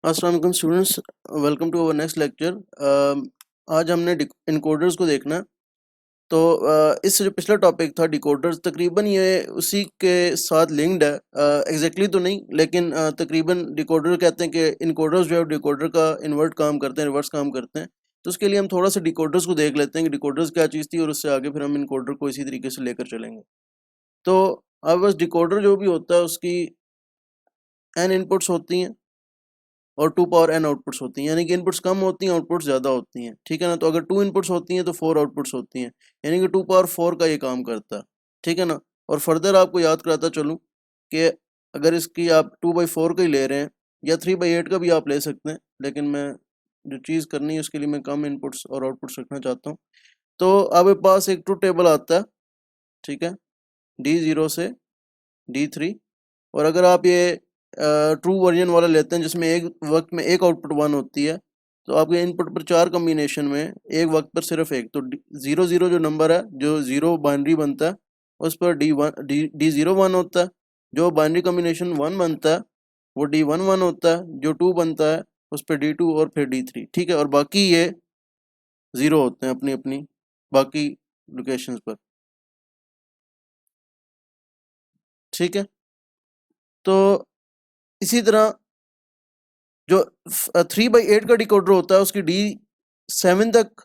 अस्सलाम वालेकुम students, welcome to our next lecture. आज हमने इनकोडर्स को देखना है। तो इस जो पिछला टॉपिक था डिकोडर्स, तकरीबन ये उसी के साथ लिंक्ड है। एग्जैक्टली तो नहीं, लेकिन तकरीबन डिकोडर कहते हैं कि इनकोडर्स जो है डिकोडर का इन्वर्ट काम करते हैं, रिवर्स काम करते हैं। तो उसके लिए हम थोड़ा सा डिकोडर्स को देख लेते हैं कि डिकोडर्स क्या चीज़ थी, और उससे आगे फिर हम इनकोडर को इसी तरीके से लेकर चलेंगे। तो अब बस डिकोडर जो भी होता है उसकी एन इनपुट्स होती हैं और 2 पावर n आउटपुट्स होती हैं, यानी कि इनपुट्स कम होती हैं, आउटपुट्स ज़्यादा होती हैं। ठीक है ना। तो अगर 2 इनपुट्स होती हैं तो 4 आउटपुट्स होती हैं, यानी कि 2 पावर 4 का ये काम करता है। ठीक है ना। और फर्दर आपको याद कराता चलूँ कि अगर इसकी आप 2/4 का ही ले रहे हैं या 3/8 का भी आप ले सकते हैं, लेकिन मैं जो चीज़ करनी है उसके लिए मैं कम इनपुट्स और आउटपुट्स रखना चाहता हूँ। तो आपके पास एक ट्रुथ टेबल आता है, ठीक है, D0 से D3। और अगर आप ये ट्रू वर्जन वाला लेते हैं जिसमें एक वक्त में एक आउटपुट 1 होती है, तो आपके इनपुट पर 4 कम्बिनेशन में एक वक्त पर सिर्फ एक, तो 0 0 जो नंबर है, जो 0 बाइनरी बनता है उस पर D0 1 होता है। जो बाइनरी कम्बिनेशन 1 बनता है वो D1 1 होता है। जो 2 बनता है उस पर D2 और फिर D3। ठीक है। और बाकी ये 0 होते हैं अपनी अपनी बाकी लोकेशंस पर। ठीक है। तो इसी तरह जो 3/8 का डिकोडर होता है उसकी D7 तक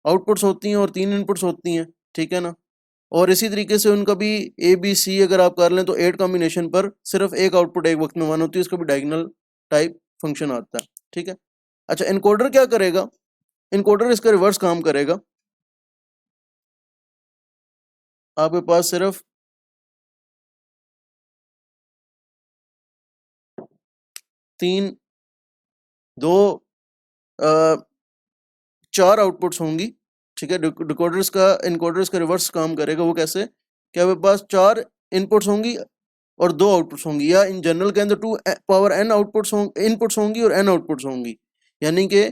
आउटपुट्स होती हैं और 3 इनपुट्स होती हैं। ठीक है ना। और इसी तरीके से उनका भी ABC अगर आप कर लें तो 8 कॉम्बिनेशन पर सिर्फ एक आउटपुट एक वक्त में 1 होती है, उसका भी डायगोनल टाइप फंक्शन आता है। ठीक है। अच्छा, इनकोडर क्या करेगा? इनकोडर इसका रिवर्स काम करेगा। आपके पास सिर्फ 3 2 4 आउटपुट्स होंगी। ठीक है। डिकोडर्स का इनकोडर्स का रिवर्स काम करेगा। वो कैसे? कि आपके पास 4 इनपुट्स होंगी और 2 आउटपुट्स होंगी, या इन जनरल के अंदर 2 पावर n आउटपुट्स इनपुट्स होंगी और n आउटपुट्स होंगी, यानी कि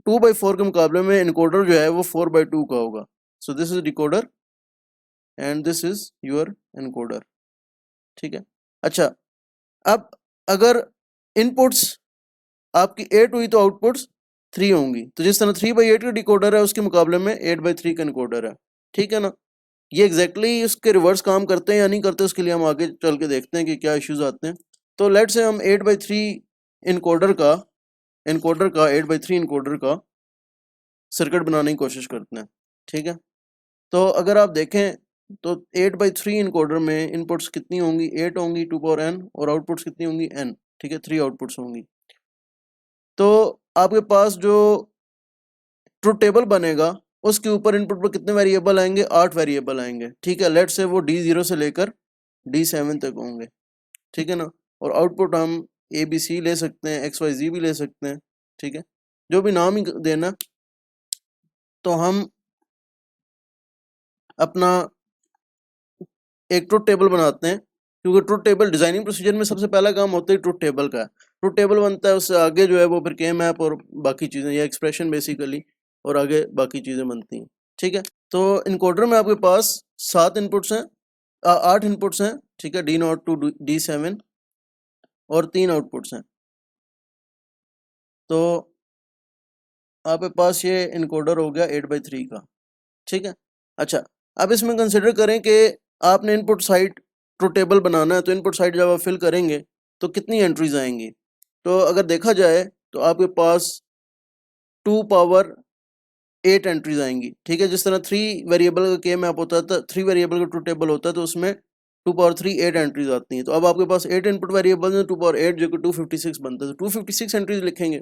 2/4 के मुकाबले में इनकोडर जो है वो 4/2 का होगा। So this is decoder and this is your encoder. ठीक है। अच्छा, अब अगर इनपुट्स आपकी 8 हुई तो आउटपुट्स 3 होंगी। तो जिस तरह 3/8 का डिकोडर है उसके मुकाबले में 8/3 का इनकोडर है। ठीक है ना। ये एग्जैक्टली उसके रिवर्स काम करते हैं या नहीं करते, उसके लिए हम आगे चल के देखते हैं कि क्या इश्यूज आते हैं। तो लेट से हम 8/3 इनकोडर का 8/3 इनकोडर का सर्किट बनाने की कोशिश करते हैं। ठीक है। तो अगर आप देखें तो 8/3 इनकोडर में इनपुट्स कितनी होंगी? 8 होंगी 2 पावर n, और आउटपुट्स कितनी होंगी? n। ठीक है। 3 आउटपुट्स होंगी। तो आपके पास जो ट्रुथ टेबल बनेगा उसके ऊपर इनपुट पर कितने वेरिएबल आएंगे? 8 वेरिएबल आएंगे। ठीक है। लेट से वो D0 से लेकर D7 तक होंगे। ठीक है ना। और आउटपुट हम ABC ले सकते हैं, XYZ भी ले सकते हैं। ठीक है। जो भी नाम ही देना। तो हम अपना एक ट्रुथ टेबल बनाते हैं, क्योंकि ट्रुथ टेबल डिजाइनिंग प्रोसीजर में सबसे पहला काम होता है ट्रुथ टेबल का। ट्रुथ टेबल बनता है, उससे आगे जो है वो फिर के मैप और बाकी चीज़ें या एक्सप्रेशन बेसिकली, और आगे बाकी चीज़ें बनती हैं। ठीक है। तो इनकोडर में आपके पास 7 इनपुट्स हैं, 8 इनपुट्स हैं। ठीक है। D0 to D7 और 3 आउटपुट्स हैं। तो आपके पास ये इनकोडर हो गया 8/3 का। ठीक है। अच्छा, अब इसमें कंसिडर करें कि आपने इनपुट साइड ट्रुथ टेबल बनाना है, तो इनपुट साइड जब आप फिल करेंगे तो कितनी एंट्रीज आएंगी? तो अगर देखा जाए तो आपके पास 2 पावर 8 एंट्रीज आएंगी। ठीक है। जिस तरह 3 वेरिएबल का के मैप होता है, 3 वेरिएबल का ट्रुथ टेबल होता है, तो उसमें 2 पावर 3 8 एंट्रीज आती हैं। तो अब आपके पास 8 इनपुट वेरिएबल है, 2 पावर 8 जो कि 256 बनता है, तो 256 एंट्रीज लिखेंगे।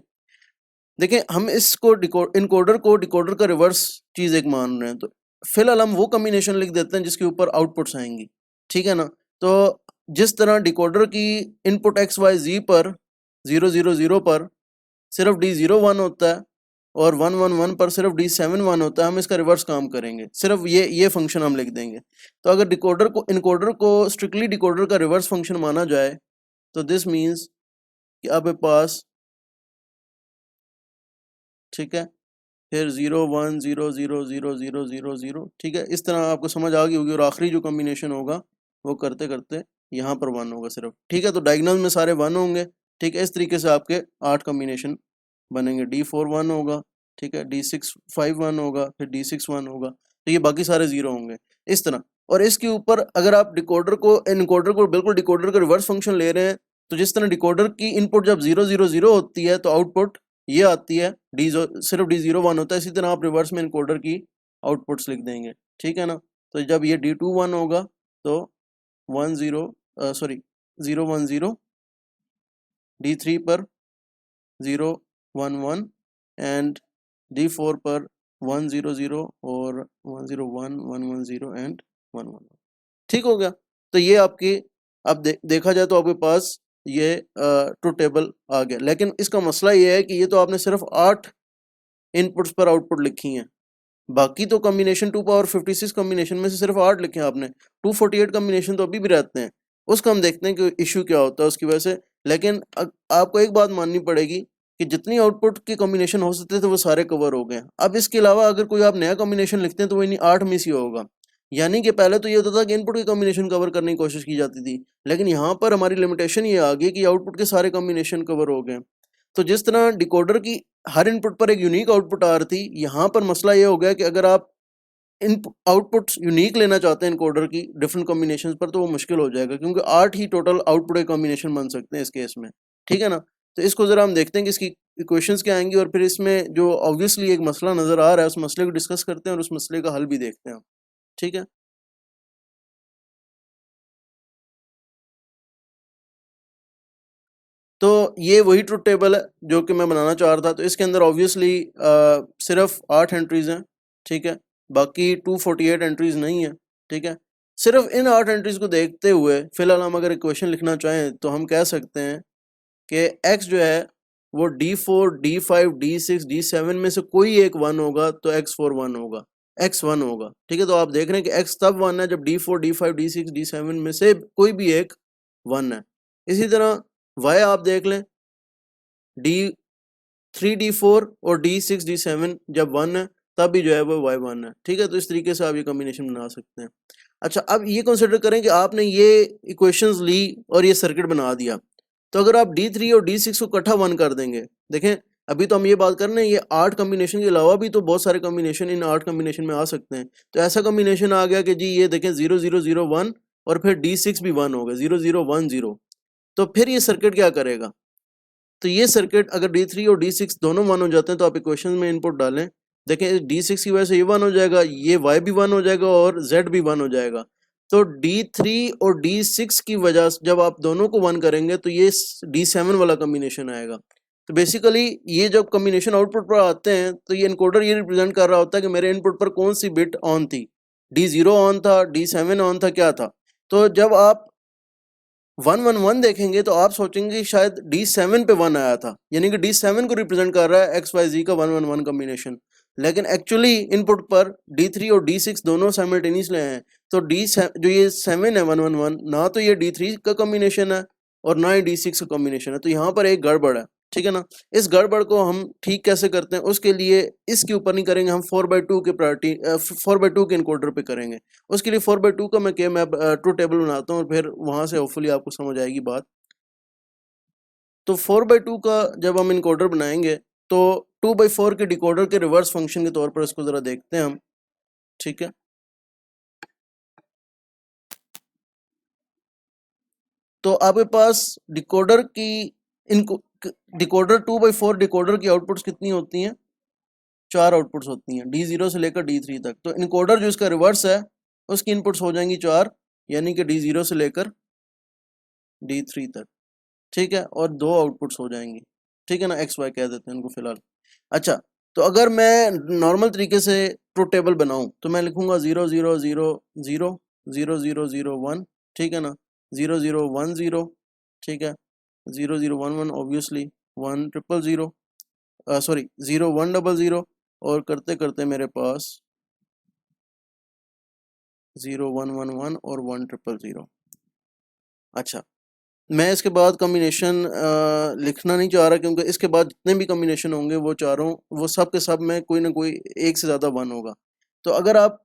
देखें, हम इसको इनकोडर को डिकोडर का रिवर्स चीज़ एक मान रहे हैं, तो फिलहाल हम वो कम्बिनेशन लिख देते हैं जिसके ऊपर आउटपुट्स आएंगी। ठीक है ना। तो जिस तरह डिकोडर की इनपुट XYZ पर 0 0 0 पर सिर्फ D0 1 होता है और 1 1 1 पर सिर्फ D7 1 होता है, हम इसका रिवर्स काम करेंगे। सिर्फ ये फंक्शन हम लिख देंगे। तो अगर इनकोडर को स्ट्रिक्टली डिकोडर का रिवर्स फंक्शन माना जाए तो दिस मीन्स कि आपके पास, ठीक है, फिर 0 1 0 0 0 0 0 0। ठीक है। इस तरह आपको समझ आ गई होगी, और आखिरी जो कॉम्बिनेशन होगा वो करते करते यहाँ पर 1 होगा सिर्फ। ठीक है। तो डायगोनल में सारे 1 होंगे। ठीक है। इस तरीके से आपके 8 कॉम्बिनेशन बनेंगे। D4 1 होगा, ठीक है, D6 5 1 होगा, फिर D6 1 होगा, तो ये बाकी सारे 0 होंगे इस तरह। और इसके ऊपर अगर आप डिकोडर को इनकोडर को बिल्कुल डिकोडर का रिवर्स फंक्शन ले रहे हैं, तो जिस तरह डिकोडर की इनपुट जब 0 0 0 होती है तो आउटपुट ये आती है, सिर्फ D0 1 होता है। इसी तरह आप रिवर्स में इनकोडर की आउटपुट्स लिख देंगे, ठीक है ना। तो जब ये D2 1 होगा तो 1 0 सॉरी 0 1 0, D3 पर 0 1 1 एंड D4 पर 1 0 0 और 1 0 1 1 1 0 एंड 1 1 1। ठीक हो गया। तो ये आपकी अब देखा जाए तो आपके पास ये ट्रुथ टेबल आ गया। लेकिन इसका मसला ये है कि ये तो आपने सिर्फ 8 इनपुट्स पर आउटपुट लिखी हैं, बाकी तो कॉम्बिनेशन 2 पावर 56 कॉम्बिनेशन में से सिर्फ 8 लिखे हैं आपने। 248 कॉम्बिनेशन तो अभी भी रहते हैं, उसका हम देखते हैं कि इशू क्या होता है उसकी वजह से। लेकिन आपको एक बात माननी पड़ेगी कि जितनी आउटपुट के कॉम्बिनेशन हो सकते थे वो सारे कवर हो गए। अब इसके अलावा अगर कोई आप नया कॉम्बिनेशन लिखते हैं तो वो इन्हीं 8 में से होगा। यानी कि पहले तो ये होता था कि इनपुट की कॉम्बिनेशन कवर करने की कोशिश की जाती थी, लेकिन यहाँ पर हमारी लिमिटेशन ये आ गई कि आउटपुट के सारे कॉम्बिनेशन कवर हो गए। तो जिस तरह डिकोडर की हर इनपुट पर एक यूनिक आउटपुट आ रही थी, यहाँ पर मसला ये हो गया कि अगर आप इन आउटपुट्स यूनिक लेना चाहते हैं इनकोडर की डिफरेंट कॉम्बिनेशंस पर, तो वो मुश्किल हो जाएगा, क्योंकि 8 ही टोटल आउटपुट के कॉम्बिनेशन बन सकते हैं इस केस में, ठीक है ना। तो इसको ज़रा हम देखते हैं कि इसकी इक्वेशंस क्या आएंगी, और फिर इसमें जो ऑब्वियसली एक मसला नज़र आ रहा है उस मसले को डिस्कस करते हैं और उस मसले का हल भी देखते हैं, ठीक है। तो ये वही ट्रुथ टेबल है जो कि मैं बनाना चाह रहा था। तो इसके अंदर ऑब्वियसली सिर्फ 8 एंट्रीज हैं, ठीक है, बाकी 248 एंट्रीज नहीं है, ठीक है। सिर्फ इन 8 एंट्रीज को देखते हुए फिलहाल हम अगर इक्वेशन लिखना चाहें तो हम कह सकते हैं कि x जो है वो D4 D5 D6 D7 में से कोई एक 1 होगा तो x4 1 होगा, x 1 होगा, ठीक है। तो आप देख रहे हैं कि x तब 1 है जब D4 D5 D6 D7 में से कोई भी एक 1 है। इसी तरह y आप देख लें, D3 D4 और D6 D7 जब 1 है तब भी जो है वो y1 है, ठीक है। तो इस तरीके से आप ये कॉम्बिनेशन बना सकते हैं। अच्छा, अब ये कंसिडर करें कि आपने ये इक्वेशंस ली और ये सर्किट बना दिया, तो अगर आप D3 और D6 को इकट्ठा 1 कर देंगे, देखें अभी तो हम ये बात कर रहे हैं ये 8 कॉम्बिनेशन के अलावा भी तो बहुत सारे कॉम्बिनेशन इन 8 कॉम्बिनेशन में आ सकते हैं। तो ऐसा कॉम्बिनेशन आ गया कि जी ये देखें 0 0 0 1 और फिर D6 भी 1 होगा, 0 0 1 0। तो फिर ये सर्किट क्या करेगा? तो ये सर्किट अगर D3 और D6 दोनों 1 हो जाते हैं तो आप इक्वेशन में इनपुट डालें, देखें D6 की वजह से ये 1 हो जाएगा, ये Y भी 1 हो जाएगा और Z भी 1 हो जाएगा। तो D3 और D6 की वजह से जब आप दोनों को 1 करेंगे तो ये D7 वाला कॉम्बिनेशन आएगा। तो बेसिकली ये जब कॉम्बिनेशन आउटपुट पर आते हैं तो ये इनकोडर ये रिप्रेजेंट कर रहा होता है कि मेरे इनपुट पर कौन सी बिट ऑन थी, D0 ऑन था, D7 ऑन था, क्या था। तो जब आप 111 देखेंगे तो आप सोचेंगे शायद D7 पे 1 आया था, यानी कि D7 को रिप्रेजेंट कर रहा है XYZ का 111 कॉम्बिनेशन। लेकिन एक्चुअली इनपुट पर D3 और D6 दोनों साइमल्टेनियसली हैं। तो जो ये 7 है 111, ना तो ये D3 का कॉम्बिनेशन है और ना ही D6 का कॉम्बिनेशन है। तो यहाँ पर एक गड़बड़ है, ठीक है ना। इस गड़बड़ को हम ठीक कैसे करते हैं, उसके लिए इसके ऊपर नहीं करेंगे हम, 4/2 के प्रायोरिटी 4/2 के इनकोडर पे करेंगे। उसके लिए 4/2 का मैं ट्रुथ टेबल बनाता हूँ और फिर वहां से होपफुली आपको समझ आएगी बात। तो 4/2 का जब हम इनकोडर बनाएंगे तो 2/4 के डिकोडर के रिवर्स फंक्शन के तौर पर इसको जरा देखते हैं हम, ठीक है। तो आपके पास डिकोडर की इनको डिकोडर 2/4 डिकोडर की आउटपुट्स कितनी होती हैं? 4 आउटपुट्स होती हैं, D0 से लेकर D3 तक। तो इनकोडर जो इसका रिवर्स है उसकी इनपुट्स हो जाएंगी 4, यानी कि D0 से लेकर D3 तक, ठीक है। और 2 आउटपुट्स हो जाएंगी, ठीक है ना, XY कह देते हैं उनको फिलहाल। अच्छा, तो अगर मैं नॉर्मल तरीके से ट्रुथ टेबल बनाऊं तो मैं लिखूंगा 0 0 0 0 0 0 0 1, ठीक है ना, 0 0 1 0, ठीक है, 0 0 1 1 ऑब्वियसली, 1 0 0 सॉरी 0 1 0 0, और करते करते मेरे पास 0 1 1 1 और 1 0 0। अच्छा, मैं इसके बाद कॉम्बिनेशन लिखना नहीं चाह रहा, क्योंकि इसके बाद जितने भी कॉम्बिनेशन होंगे वो चारों वो सब के सब में कोई ना कोई एक से ज़्यादा 1 होगा। तो अगर आप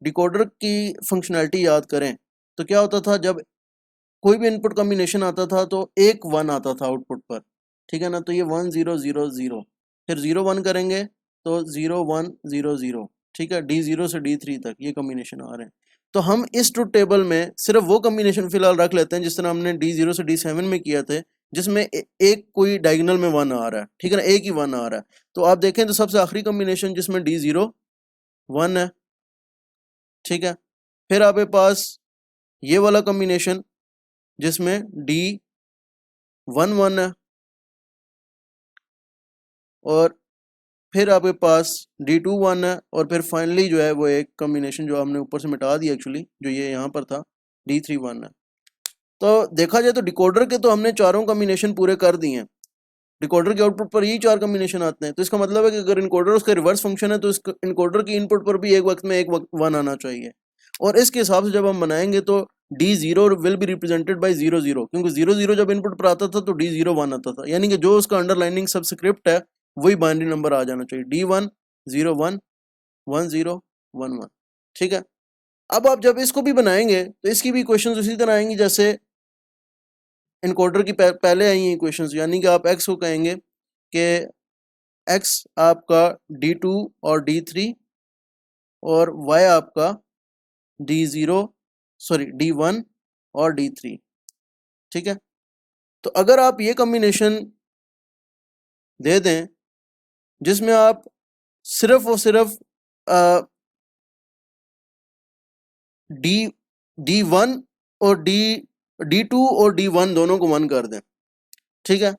डिकोडर की फंक्शनैलिटी याद करें तो क्या होता था, जब कोई भी इनपुट कॉम्बिनेशन आता था तो एक 1 आता था आउटपुट पर, ठीक है ना। तो ये 1 0 0 0, फिर 0 1 करेंगे तो 0 1 0 0, ठीक है। D0 से D3 तक ये कॉम्बिनेशन आ रहे हैं। तो हम इस ट्रुथ टेबल में सिर्फ वो कॉम्बिनेशन फिलहाल रख लेते हैं जिस तरह हमने D0 से D7 में किया थे, जिसमें एक कोई डायगोनल में 1 आ रहा है, ठीक है ना, एक ही 1 आ रहा है। तो आप देखें तो सबसे आखिरी कॉम्बिनेशन जिसमें D0 1 है, ठीक है। फिर आपके पास ये वाला कॉम्बिनेशन जिसमें D1 1 है, और फिर आपके पास D2 1 है, और फिर फाइनली जो है वो एक कॉम्बिनेशन जो हमने ऊपर से मिटा दिया एक्चुअली, जो ये यहाँ पर था, D3 1 है। तो देखा जाए तो डिकोडर के तो हमने चारों कॉम्बिनेशन पूरे कर दिए हैं। डिकोडर के आउटपुट पर यही 4 कॉम्बिनेशन आते हैं। तो इसका मतलब है कि अगर इनकोडर उसका रिवर्स फंक्शन है तो इस इनकोडर की इनपुट पर भी एक वक्त में एक 1 आना चाहिए। और इसके हिसाब से जब हम बनाएंगे तो D0 will be represented by 0 0, क्योंकि 0 0 जब इनपुट पर आता था तो D0 1 आता था, यानी कि जो उसका अंडरलाइनिंग सबस्क्रिप्ट है वही बाइनरी नंबर आ जाना चाहिए, D1 0 1 1 0 1 1, ठीक है। अब आप जब इसको भी बनाएंगे तो इसकी भी इक्वेशंस उसी तरह आएंगी जैसे इनकोडर की पहले आई हैं इक्वेशंस, यानी कि आप x को कहेंगे कि x आपका D2 और D3 और y आपका D0 सॉरी D1 और D3, ठीक है। तो अगर आप ये कॉम्बिनेशन दे दें जिसमें आप सिर्फ और सिर्फ D1 और D2 और D1 दोनों को 1 कर दें, ठीक है।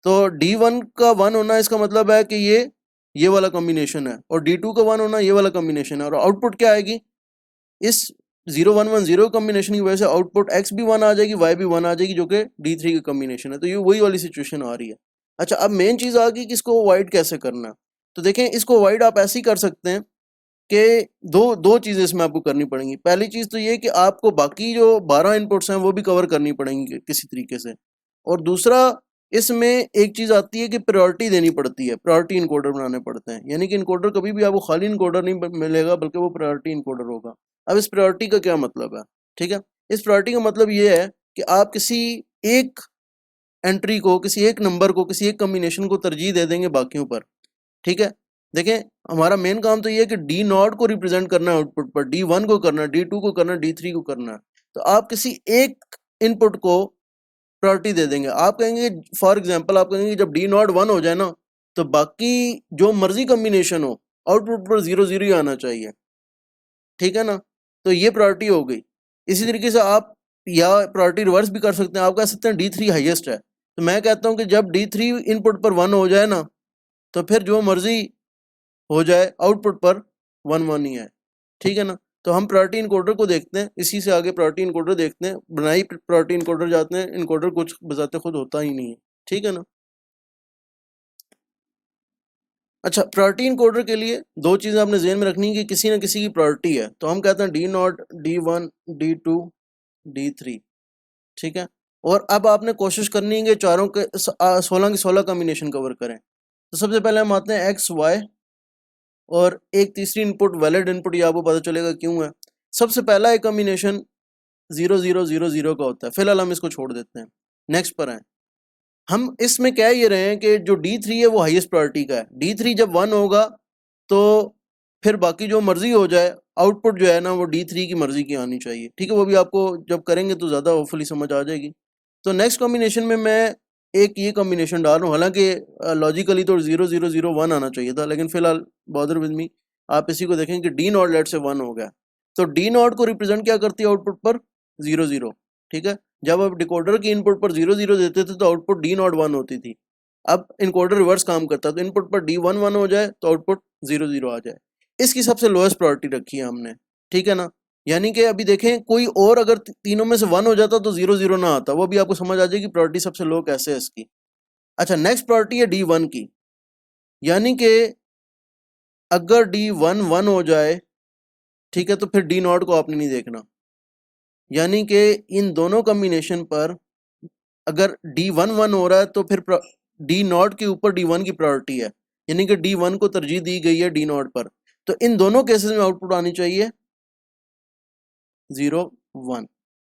तो D1 का 1 होना इसका मतलब है कि ये वाला कॉम्बिनेशन है, और D2 का 1 होना ये वाला कॉम्बिनेशन है, और आउटपुट क्या आएगी इस 0 1 1 0 कॉम्बिनेशन की वजह से आउटपुट x भी 1 आ जाएगी, y भी 1 आ जाएगी, जो कि D3 का कॉम्बिनेशन है। तो ये वही वाली सिचुएशन आ रही है। अच्छा, अब मेन चीज़ आ गई कि इसको अवॉइड कैसे करना है। तो देखें, इसको अवॉइड आप ऐसे ही कर सकते हैं कि दो चीज़ें इसमें आपको करनी पड़ेंगी। पहली चीज़ तो ये कि आपको बाकी जो 12 इनपुट्स हैं वो भी कवर करनी पड़ेंगी किसी तरीके से, और दूसरा इसमें एक चीज़ आती है कि प्रायोरिटी देनी पड़ती है, प्रायोरिटी इनकोडर बनाने पड़ते हैं, यानी कि इनकोडर कभी भी आपको खाली इनकोडर नहीं मिलेगा बल्कि वो प्रायोरिटी इनकोडर होगा। अब इस प्रायोरिटी का क्या मतलब है, ठीक है। इस प्रायोरिटी का मतलब ये है कि आप किसी एक एंट्री को, किसी एक नंबर को, किसी एक कम्बिनेशन को तरजीह दे देंगे बाकियों पर, ठीक है। देखें, हमारा मेन काम तो ये है कि D0 को रिप्रेजेंट करना है आउटपुट पर, D1 को करना है, D2 को करना है, D3 को करना है। तो आप किसी एक इनपुट को प्रायोरिटी दे देंगे। आप कहेंगे, फॉर एग्जांपल आप कहेंगे जब D0 1 हो जाए ना तो बाकी जो मर्जी कॉम्बिनेशन हो आउटपुट पर 0 0 ही आना चाहिए, ठीक है ना। तो ये प्रायोरिटी हो गई। इसी तरीके से आप या प्रायोरिटी रिवर्स भी कर सकते हैं। आप कह सकते हैं D3 हाईएस्ट है, तो मैं कहता हूँ कि जब D3 इनपुट पर 1 हो जाए ना तो फिर जो मर्जी हो जाए आउटपुट पर 1 1 ही है, ठीक है ना। तो हम प्रायोरिटी इनकोडर को देखते हैं, इसी से आगे प्रायोरिटी इनकोडर देखते हैं। बनाई प्रायोरिटी इनकोडर जाते हैं, इनकोडर कुछ बजाते खुद होता ही नहीं है, ठीक है ना। अच्छा, प्रायोरिटी इनकोडर के लिए दो चीज़ें आपने ज़हन में रखनी है कि किसी न किसी की प्रायोरिटी है। तो हम कहते हैं D0 D1 D2 D3, ठीक है। और अब आपने कोशिश करनी है कि चारों के 16 की 16 कॉम्बिनेशन कवर करें। तो सबसे पहले हम आते हैं X Y, और एक तीसरी इनपुट वैलिड इनपुट, ये आपको पता चलेगा क्यों है। सबसे पहला एक कॉम्बिनेशन 0 0 0 0 का होता है। फिलहाल हम इसको छोड़ देते हैं, नेक्स्ट पर आए। हम इसमें कह ये रहे हैं कि जो D3 है वो हाईएस्ट प्रायोरिटी का है। D3 जब 1 होगा तो फिर बाकी जो मर्जी हो जाए आउटपुट जो है ना वो D3 की मर्जी की आनी चाहिए, ठीक है। वो भी आपको जब करेंगे तो ज़्यादा होपफुली समझ आ जाएगी। तो नेक्स्ट कॉम्बिनेशन में मैं एक ये कॉम्बिनेशन डाल रहा हूँ, हालांकि लॉजिकली तो 0 0 0 1 आना चाहिए था, लेकिन फिलहाल बॉदर विद मी, आप इसी को देखें कि D0 लेट से 1 हो गया। तो D0 को रिप्रेजेंट क्या करती है आउटपुट पर 0 0, ठीक है। जब आप डिकोडर की इनपुट पर 0 0 देते थे तो आउटपुट D0 1 होती थी। अब इनकोडर रिवर्स काम करता है, तो इनपुट पर D1 1 हो जाए तो आउटपुट 0 0 आ जाए। इसकी सबसे लोएस्ट प्रायोरिटी रखी है हमने, ठीक है ना। यानी कि अभी देखें, कोई और अगर तीनों में से 1 हो जाता तो 0 0 ना आता, वो भी आपको समझ आ जाएगी प्रायोरिटी सबसे लो कैसे है इसकी। अच्छा, नेक्स्ट प्रायोरिटी है D1 की, यानी कि अगर D1 1 हो जाए, ठीक है, तो फिर D0 को आपने नहीं देखना। यानी कि इन दोनों कॉम्बिनेशन पर अगर D1 1 हो रहा है तो फिर D0 के ऊपर D1 की प्रायोरिटी है, यानी कि D1 को तरजीह दी गई है D0 पर। तो इन दोनों केसेस में आउटपुट आनी चाहिए 0 1,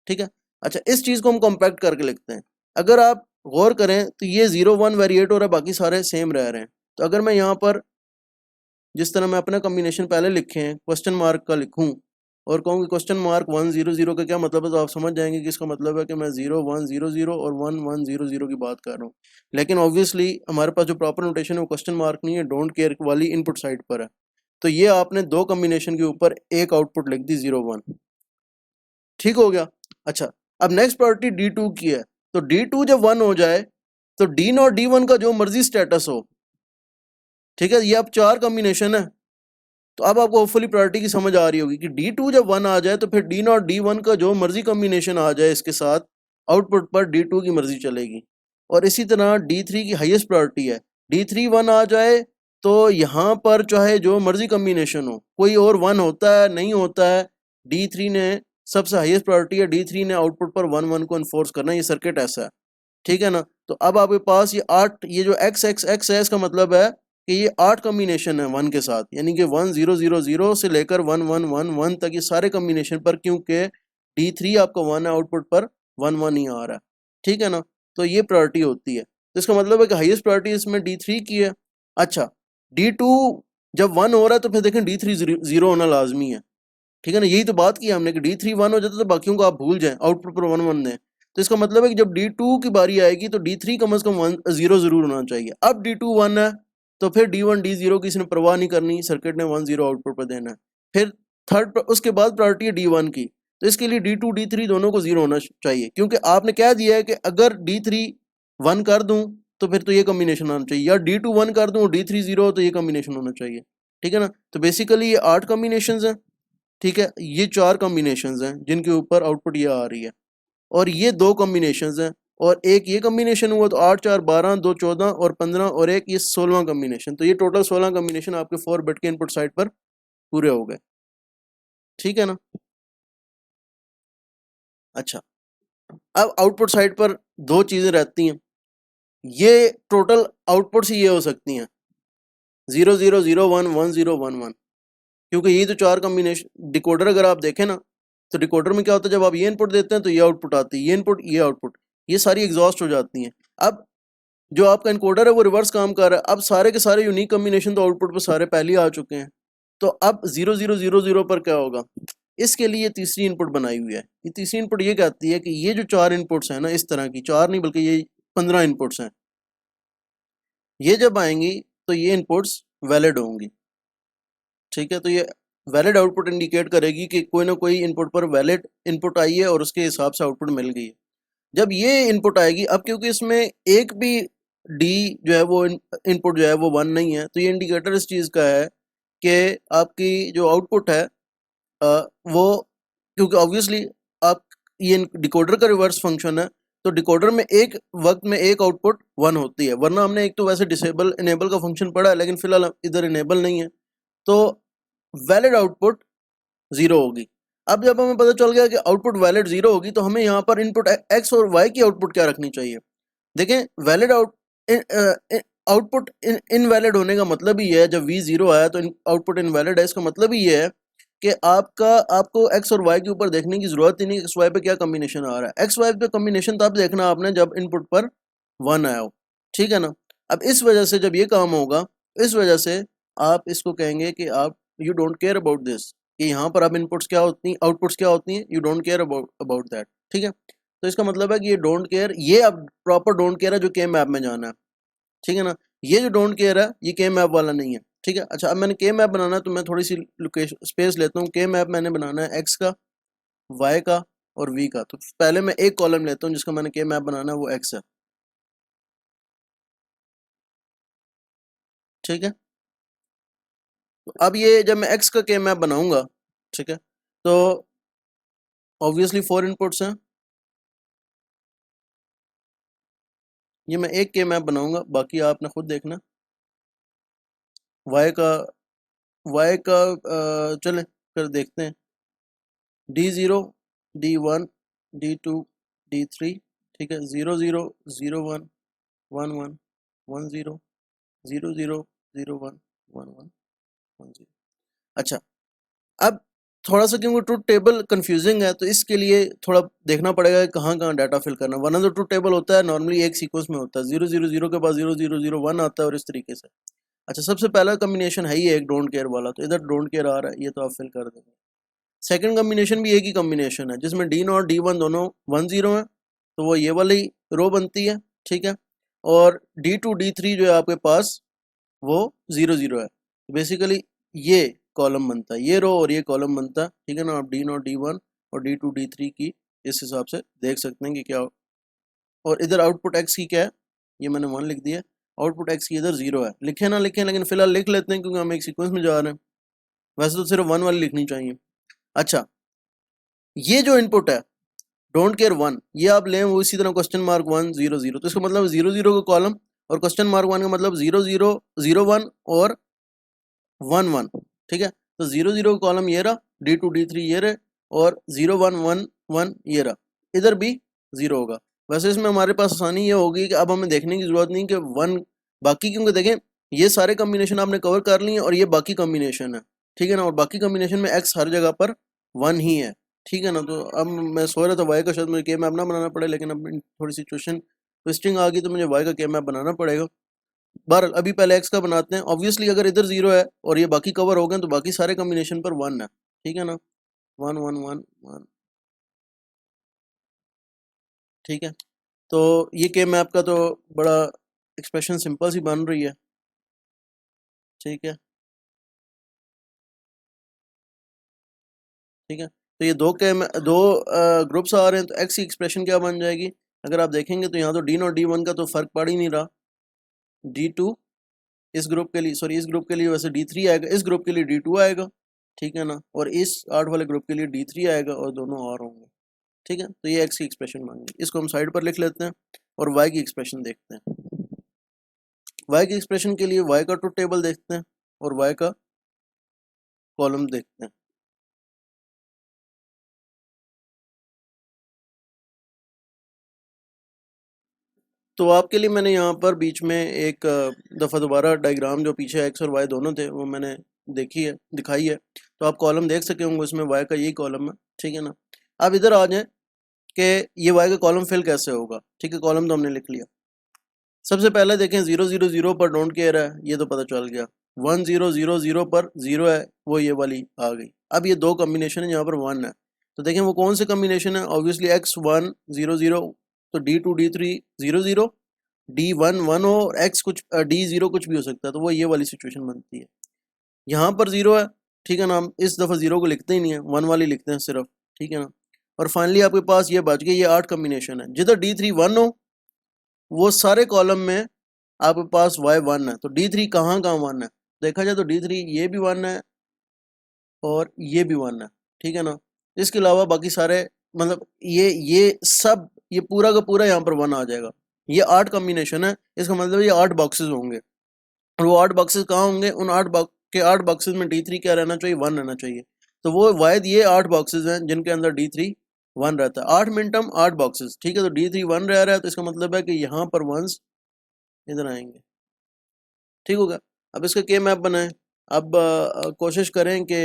ठीक है। अच्छा, इस चीज़ को हम कॉम्पैक्ट करके लिखते हैं। अगर आप गौर करें तो ये 0 1 वेरिएट हो रहा है, बाकी सारे सेम रह रहे हैं। तो अगर मैं यहाँ पर जिस तरह मैं अपना कम्बिनेशन पहले लिखे हैं क्वेश्चन मार्क का लिखूं और कहूँ कि क्वेश्चन मार्क 1 0 0 का क्या मतलब है, तो आप समझ जाएंगे कि इसका मतलब है कि मैं 0 1 0 0 और 1 1 0 0 की बात कर रहा हूँ। लेकिन ऑब्वियसली हमारे पास जो प्रॉपर नोटेशन है वो क्वेश्चन मार्क नहीं है, डोंट केयर वाली इनपुट साइड पर है। तो ये आपने दो कम्बिनेशन के ऊपर एक आउटपुट लिख दी 0 1, ठीक हो गया। अच्छा, अब नेक्स्ट प्रायोरिटी D2 की है। तो D2 जब 1 हो जाए तो D और D1 का जो मर्जी स्टेटस हो, ठीक है, ये अब चार कॉम्बिनेशन है। तो अब आपको होपफुली प्रायोरिटी की समझ आ रही होगी कि D2 जब 1 आ जाए तो फिर D और D1 का जो मर्जी कॉम्बिनेशन आ जाए इसके साथ आउटपुट पर D2 की मर्जी चलेगी। और इसी तरह D3 की हाईएस्ट प्रायोरिटी है। D3 1 आ जाए तो यहाँ पर चाहे जो मर्जी कॉम्बिनेशन हो, कोई और 1 होता है नहीं होता है, D3 ने सबसे हाईएस्ट प्रायोरिटी है, D3 ने आउटपुट पर 1 1 को इन्फोर्स करना। ये सर्किट ऐसा है, ठीक है ना। तो अब आपके पास ये 8, ये जो एक्स एक्स एक्स है इसका मतलब है कि ये 8 कॉम्बिनेशन है 1 के साथ, यानी कि 1 0 0 0 से लेकर 1 1 1 1 तक ये सारे कॉम्बिनेशन पर, क्योंकि D3 आपका 1 है आउटपुट पर 1 1 ही आ रहा है, ठीक है ना। तो ये प्रायोरिटी होती है। तो इसका मतलब है कि हाईएस्ट प्रायोरिटी इसमें D3 की है। अच्छा, D2 जब 1 हो रहा है तो फिर देखें D3 0 होना लाजमी है, ठीक है ना। यही तो बात की हमने कि D3 1 हो जाता तो बाकियों को आप भूल जाएं, आउटपुट पर 1 1 दें। तो इसका मतलब है कि जब D2 की बारी आएगी तो D3 कम से कम 1 0 जरूर होना चाहिए। अब D2 1 है तो फिर D1 D0 की इसने परवाह नहीं करनी, सर्किट ने 1 0 आउटपुट पर देना है। फिर थर्ड, उसके बाद प्रायोरिटी है D1 की। तो इसके लिए D2 D3 दोनों को 0 होना चाहिए, क्योंकि आपने कह दिया है कि अगर D3 1 कर दूं तो फिर तो ये कॉम्बिनेशन आना चाहिए, या D2 1 कर दूं और D3 0 हो तो ये कॉम्बिनेशन होना चाहिए, ठीक है ना। तो बेसिकली ये 8 कॉम्बिनेशन हैं, ठीक है। ये चार कॉम्बिनेशंस हैं जिनके ऊपर आउटपुट ये आ रही है, और ये दो कॉम्बिनेशंस हैं, और एक ये कॉम्बिनेशन हुआ तो 8 4 12, 2 14 और 15, और एक ये 16वां कॉम्बिनेशन। तो ये टोटल 16 कॉम्बिनेशन आपके 4 बिट के इनपुट साइड पर पूरे हो गए, ठीक है ना। अच्छा, अब आउटपुट साइड पर दो चीजें रहती हैं, ये टोटल आउटपुट्स ही ये हो सकती हैं 0 0 0 1 1 0 1 1, क्योंकि ये तो चार कॉम्बिनेशन। डिकोडर अगर आप देखें ना तो डिकोडर में क्या होता है, जब आप ये इनपुट देते हैं तो ये आउटपुट आती है, ये इनपुट ये आउटपुट, ये सारी एग्जॉस्ट हो जाती हैं। अब जो आपका इनकोडर है वो रिवर्स काम कर रहा है, अब सारे के सारे यूनिक कॉम्बिनेशन तो आउटपुट पर सारे पहले आ चुके हैं। तो अब 0 0 0 0 पर क्या होगा, इसके लिए तीसरी इनपुट बनाई हुई है। ये तीसरी इनपुट ये कहती है कि ये जो चार इनपुट्स हैं ना, इस तरह की चार नहीं बल्कि ये 15 इनपुट्स हैं, ये जब आएंगी तो ये इनपुट्स वैलिड होंगी, ठीक है। तो ये वैलिड आउटपुट इंडिकेट करेगी कि कोई ना कोई इनपुट पर वैलिड इनपुट आई है और उसके हिसाब से आउटपुट मिल गई है। जब ये इनपुट आएगी, अब क्योंकि इसमें एक भी डी जो है वो इनपुट जो है वो 1 नहीं है, तो ये इंडिकेटर इस चीज़ का है कि आपकी जो आउटपुट है वो, क्योंकि ऑब्वियसली आप ये डिकोडर का रिवर्स फंक्शन है, तो डिकोडर में एक वक्त में एक आउटपुट 1 होती है, वरना हमने एक तो वैसे डिसेबल इनेबल का फंक्शन पढ़ा है, लेकिन फिलहाल इधर इनेबल नहीं है, तो वैलिड आउटपुट 0 होगी। अब जब हमें पता चल गया कि आउटपुट वैलिड 0 होगी, तो हमें यहाँ पर इनपुट एक्स और वाई की आउटपुट क्या रखनी चाहिए। देखें, वैलिड आउटपुट इनवैलिड होने का मतलब ही है, जब वी 0 आया तो आउटपुट इनवैलिड है, इसका मतलब ही है कि आपको एक्स और वाई के ऊपर देखने की जरूरत ही नहीं, एक्स वाई पे क्या कॉम्बिनेशन आ रहा है। एक्स वाई पे कॉम्बिनेशन तब देखना आपने जब इनपुट पर 1 आया हो, ठीक है ना। अब इस वजह से जब ये काम होगा, इस वजह से आप इसको कहेंगे कि आप you don't care about this, कि यहाँ पर अब इनपुट्स क्या होती हैं, आउटपुट्स क्या होती हैं, you don't care about that, ठीक है। तो इसका मतलब है कि ये डोंट केयर, ये अब प्रॉपर डोंट केयर है जो के मैप में जाना है, ठीक है ना। ये जो डोंट केयर है ये के मैप वाला नहीं है, ठीक है। अच्छा, अब मैंने के मैप बनाना है तो मैं थोड़ी सी लोकेशन स्पेस लेता हूँ। के मैप मैंने बनाना है एक्स का, वाई का और वी का। तो पहले मैं एक कॉलम लेता हूँ जिसका मैंने के मैप बनाना है, वो एक्स है, ठीक है। तो अब ये जब मैं एक्स का के मैप बनाऊंगा, ठीक है, तो ऑब्वियसली 4 इनपुट्स हैं, ये मैं एक के मैप बनाऊंगा, बाकी आपने खुद देखना। वाई का, चलें फिर देखते हैं। D0 D1 D2 D3, ठीक है। 0 0 0 1 1 1 1 0 0 0 0 1 1 1 1 0। अच्छा, अब थोड़ा सा क्योंकि ट्रुथ टेबल कंफ्यूजिंग है तो इसके लिए थोड़ा देखना पड़ेगा कि कहाँ कहाँ डाटा फिल करना, वरना जो ट्रुथ टेबल होता है नॉर्मली एक सीक्वेंस में होता है, 000 के पास 0001 आता है और इस तरीके से। अच्छा, सबसे पहला कम्बिनेशन है ही एक डोंट केयर वाला, तो इधर डोंट केयर आ रहा है, ये तो आप फिल कर देंगे। सेकंड कम्बिनेशन भी एक ही कम्बिनेशन है जिसमें डी नॉट डी वन दोनों 10 है, तो वो ये वाली रो बनती है, ठीक है। और D2 D3 जो है आपके पास वो 00 है, बेसिकली ये कॉलम बनता है, ये रो और ये कॉलम बनता है, ठीक है ना। आप D0 D1 और D2 D3 की इस हिसाब से देख सकते हैं कि क्या। और इधर आउटपुट एक्स की क्या है, ये मैंने 1 लिख दिया, आउटपुट एक्स की इधर 0 है। लिखे ना लिखें लेकिन फिलहाल लिख लेते हैं क्योंकि हम एक सीक्वेंस में जा रहे हैं, वैसे तो सिर्फ 1 वाली लिखनी चाहिए। अच्छा, ये जो इनपुट है डोंट केयर 1, ये आप लें वो इसी तरह क्वेश्चन मार्क 1 0 0, तो इसका मतलब 00 का कॉलम और क्वेश्चन मार्क 1 का मतलब 00 01 और 11, ठीक है। तो 00 का कॉलम ये रहा, D2 D3 ये रहे, और 0111 ये रहा, इधर भी 0 होगा। वैसे इसमें हमारे पास आसानी ये होगी कि अब हमें देखने की जरूरत नहीं कि 1 बाकी, क्योंकि देखें ये सारे कॉम्बिनेशन आपने कवर कर लिए और ये बाकी कॉम्बिनेशन है, ठीक है ना। और बाकी कॉम्बिनेशन में एक्स हर जगह पर 1 ही है, ठीक है ना। तो अब मैं सोच रहा था वाई का शायद मुझे के मैप ना बनाना पड़े, लेकिन अब थोड़ी सिचुएशन ट्विस्टिंग आ गई तो मुझे वाई का के मैप बनाना पड़ेगा। बहरहाल अभी पहले एक्स का बनाते हैं। ऑब्वियसली अगर इधर 0 है और ये बाकी कवर हो गए तो बाकी सारे कॉम्बिनेशन पर 1 है, ठीक है ना। 1 1 1 1, ठीक है। तो ये के मैप का तो बड़ा एक्सप्रेशन सिंपल सी बन रही है, ठीक है, ठीक है। तो ये दो ग्रुप्स आ रहे हैं, तो एक्स की एक्सप्रेशन क्या बन जाएगी, अगर आप देखेंगे तो यहाँ तो D0 D1 का तो फर्क पड़ ही नहीं रहा। D2 इस ग्रुप के लिए, सॉरी इस ग्रुप के लिए वैसे D3 आएगा, इस ग्रुप के लिए D2 आएगा, ठीक है ना। और इस 8 वाले ग्रुप के लिए D3 आएगा और दोनों और होंगे, ठीक है। तो ये एक्स की एक्सप्रेशन बन गई, इसको हम साइड पर लिख लेते हैं और वाई की एक्सप्रेशन देखते हैं। वाई की एक्सप्रेशन के लिए वाई का ट्रुथ टेबल देखते हैं और वाई का कॉलम देखते हैं। तो आपके लिए मैंने यहाँ पर बीच में एक दफ़ा दोबारा डायग्राम जो पीछे एक्स और वाई दोनों थे वो मैंने देखी है, दिखाई है, तो आप कॉलम देख सके होंगे, उसमें वाई का यही कॉलम है, ठीक है ना। अब इधर आ जाए कि ये वाई का कॉलम फिल कैसे होगा, ठीक है। कॉलम तो हमने लिख लिया। सबसे पहले देखें 000 पर डोंट केयर है, ये तो पता चल गया। 1000 पर 0 है, वो ये वाली आ गई। अब ये दो कॉम्बिनेशन है जहाँ पर 1 है, तो देखें वो कौन से कॉम्बिनेशन है। ऑब्वियसली x1 00, तो D2 D3 00, D1 1 हो और x कुछ D0 कुछ भी हो सकता है, तो वो ये वाली सिचुएशन बनती है। यहाँ पर 0 है, ठीक है ना, हम इस दफ़ा 0 को लिखते ही नहीं है, 1 वाली लिखते हैं सिर्फ, ठीक है ना। और फाइनली आपके पास ये बच गई, ये 8 कॉम्बिनेशन है। जिधर D3 1 हो वो सारे कॉलम में आपके पास y1 है, तो D3 कहाँ कहाँ 1 है, देखा जाए तो D3 ये भी 1 है और ये भी 1 है, ठीक है ना। इसके अलावा बाकी सारे, मतलब ये सब, ये पूरा का पूरा यहाँ पर 1 आ जाएगा। ये 8 कॉम्बिनेशन है, इसका मतलब ये 8 बॉक्सेस होंगे, और वो 8 बॉक्सेस कहाँ होंगे, उन 8 बॉक्सेस में D3 क्या रहना चाहिए, 1 रहना चाहिए। तो वो वायद ये 8 बॉक्सेस हैं जिनके अंदर D3 1 रहता है। 8 मिनटम 8 बॉक्सेस, ठीक है। तो D3 1 रह रहा है, तो इसका मतलब है कि यहाँ पर 1s इधर आएंगे, ठीक होगा। अब इसका के मैप बनाएं। अब कोशिश करें कि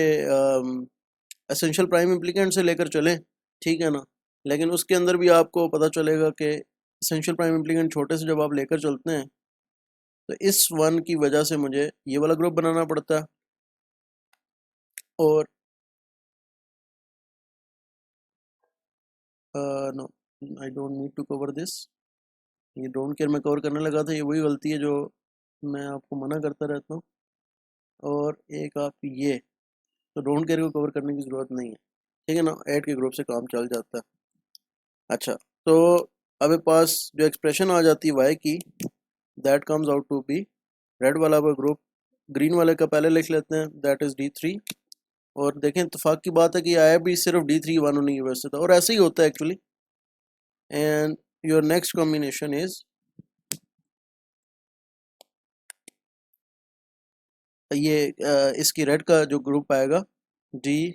एसेंशियल प्राइम इम्प्लीकेंट से लेकर चलें, ठीक है ना। लेकिन उसके अंदर भी आपको पता चलेगा कि एसेंशियल प्राइम इम्प्लीकेंट छोटे से जब आप लेकर चलते हैं तो इस 1 की वजह से मुझे ये वाला ग्रुप बनाना पड़ता है। और no, I don't need to cover this, ये डोंट केयर मैं कवर करने लगा था, ये वही गलती है जो मैं आपको मना करता रहता हूँ। और एक आप ये, तो डोंट केयर को कवर करने की ज़रूरत नहीं है, ठीक है ना, ऐड के ग्रुप से काम चल जाता है। अच्छा, तो अब पास जो एक्सप्रेशन आ जाती है वाई की, that comes out to be, red वाला वो ग्रुप ग्रीन वाले का पहले लिख लेते हैं, दैट इज़ D3। और देखें इत्तेफाक की बात है कि आया भी सिर्फ D3 1 होने की वजह से था, और ऐसे ही होता है actually. And your next combination is, ये इसकी रेड का जो ग्रुप आएगा D1